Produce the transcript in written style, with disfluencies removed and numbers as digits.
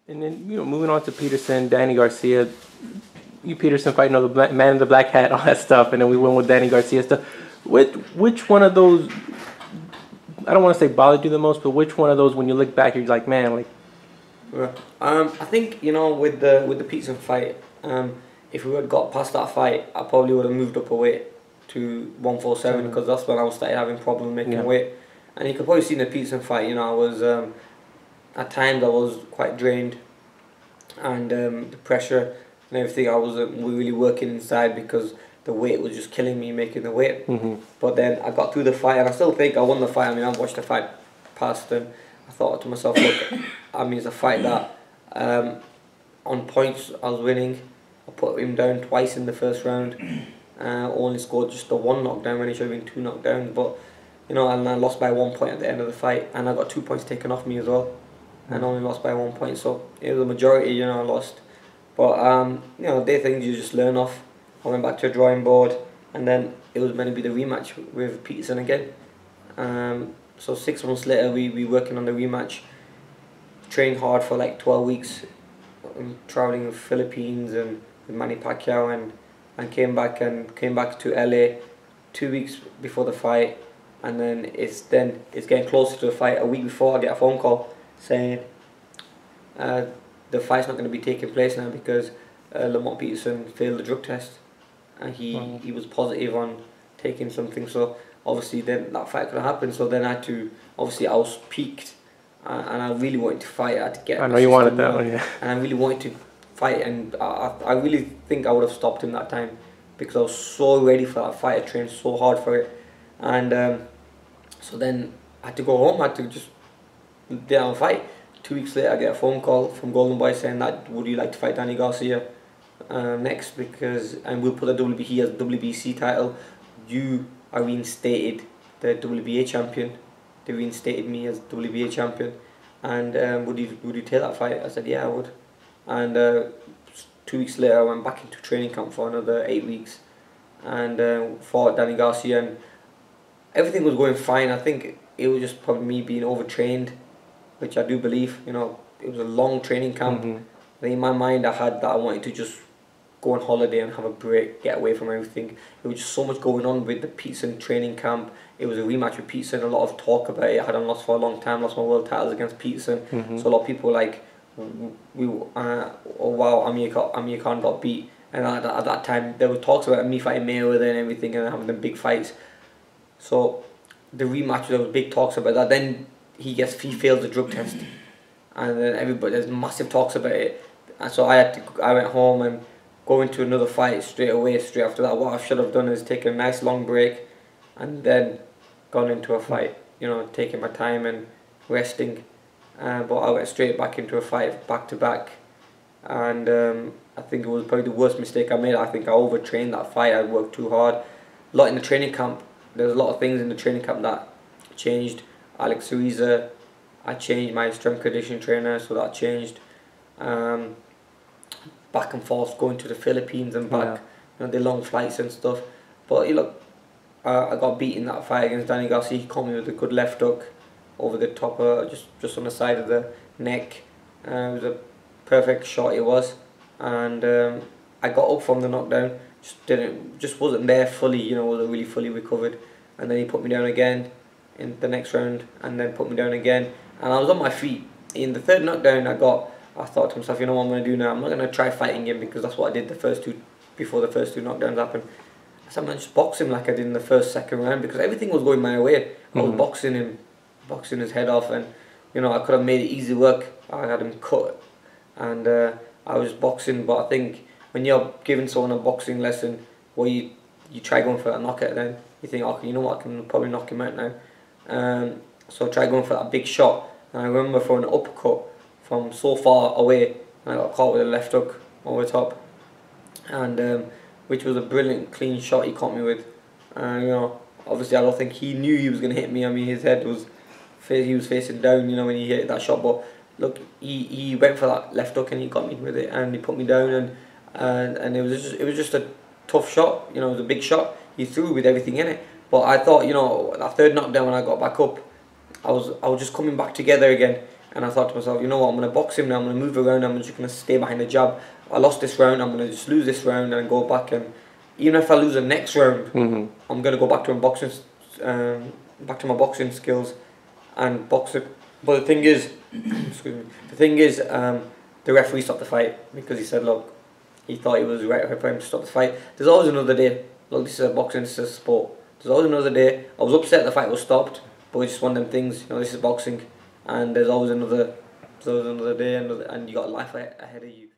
And then, moving on to Peterson, Danny Garcia. You Peterson fighting the man in the black hat, all that stuff, and then we went with Danny Garcia stuff. Which one of those, I don't want to say bothered you the most, but which one of those, when you look back, you're like, man, like... I think, with the Peterson fight, if we had got past that fight, I probably would have moved up a weight to 147, because that's when I started having problems making weight. And you could probably see in the Peterson fight, I was... at times I was quite drained, and the pressure and everything, I wasn't really working inside because the weight was just killing me making the weight. But then I got through the fight, and I still think I won the fight. I mean, I watched the fight past, and I thought to myself, look, I mean, it's a fight that on points I was winning. I put him down twice in the first round, only scored just the one knockdown when it should have been 2 knockdowns. But and I lost by 1 point at the end of the fight, and I got 2 points taken off me as well, and only lost by 1 point. So it was a majority, I lost. But they things you just learn off. I went back to a drawing board, and then it was meant to be the rematch with Peterson again. So 6 months later, we working on the rematch. Trained hard for like 12 weeks, traveling in the Philippines and with Manny Pacquiao, and came back to LA 2 weeks before the fight, and then it's getting closer to the fight. A week before, I get a phone call saying the fight's not going to be taking place now because Lamont Peterson failed the drug test, and he was positive on taking something. So obviously then that fight could happen. So then I had to, obviously I was peaked, and I really wanted to fight. I had to get. I know you wanted that one, yeah. And I really wanted to fight, and I really think I would have stopped him that time because I was so ready for that fight. I trained so hard for it, and so then I had to go home. I had to just get fight. 2 weeks later, I get a phone call from Golden Boy saying that, would you like to fight Danny Garcia next, and we'll put the WBC as WBC title. You are reinstated the WBA champion. They reinstated me as WBA champion, and would you take that fight? I said, yeah, I would. And 2 weeks later, I went back into training camp for another 8 weeks, and fought Danny Garcia, and everything was going fine. I think it was just probably me being overtrained, which I do believe. It was a long training camp. In my mind, I had that I wanted to just go on holiday and have a break, get away from everything. There was just so much going on with the Peterson training camp. It was a rematch with Peterson, a lot of talk about it. I hadn't lost for a long time, lost my world titles against Peterson. So a lot of people were like, oh wow, Amir Khan got beat. And at that time, there were talks about me fighting Mayweather and everything, and having them big fights. So the rematch, there was big talks about that. Then he fails the drug test, and then there's massive talks about it. And so I went home and go into another fight straight after that. What I should have done is taken a nice long break, and then gone into a fight. Taking my time and resting. But I went straight back into a fight, back to back, and I think it was probably the worst mistake I made. I think I overtrained that fight. I worked too hard. A lot in the training camp. There's a lot of things in the training camp that changed. Alex Ruiza, I changed my strength conditioning trainer, so that changed. Back and forth, going to the Philippines and back, the long flights and stuff. But look, I got beat in that fight against Danny Garcia. He caught me with a good left hook over the top, just on the side of the neck. It was a perfect shot. It was, and I got up from the knockdown. Just wasn't there fully. Wasn't really fully recovered, and then he put me down again in the next round, and then put me down again, and I was on my feet. In the third knockdown I thought to myself, what I'm going to do now? I'm not going to try fighting him, because that's what I did before the first two knockdowns happened. I said, I'm going to just box him like I did in the second round, because everything was going my way. I was boxing him, boxing his head off, and I could have made it easy work. I had him cut, and I was just boxing. But I think when you're giving someone a boxing lesson, where you try going for that knockout, then you think, okay, you know what, I can probably knock him out now. So I tried going for that big shot, and I remember throwing an uppercut from so far away, and I got caught with a left hook over the top, and which was a brilliant clean shot he caught me with. Obviously I don't think he knew he was going to hit me. I mean, his head was facing down, when he hit that shot. But look, he went for that left hook and he got me with it, and he put me down, and it was just a tough shot. It was a big shot. He threw with everything in it. But I thought, that third knockdown, when I got back up, I was just coming back together again, And I thought to myself, you know what, I'm going to box him now, I'm going to move around, I'm just going to stay behind the jab. I lost this round, I'm going to just lose this round and go back, and even if I lose the next round, I'm going to go back to back to my boxing skills and box it. But the thing is, the referee stopped the fight because he said, look, he thought it was right for him to stop the fight. There's always another day. Look, this is a boxing, this is a sport. There's always another day. I was upset the fight was stopped, but it's just one of them things, you know, this is boxing, and there's always another day, and you got life ahead of you.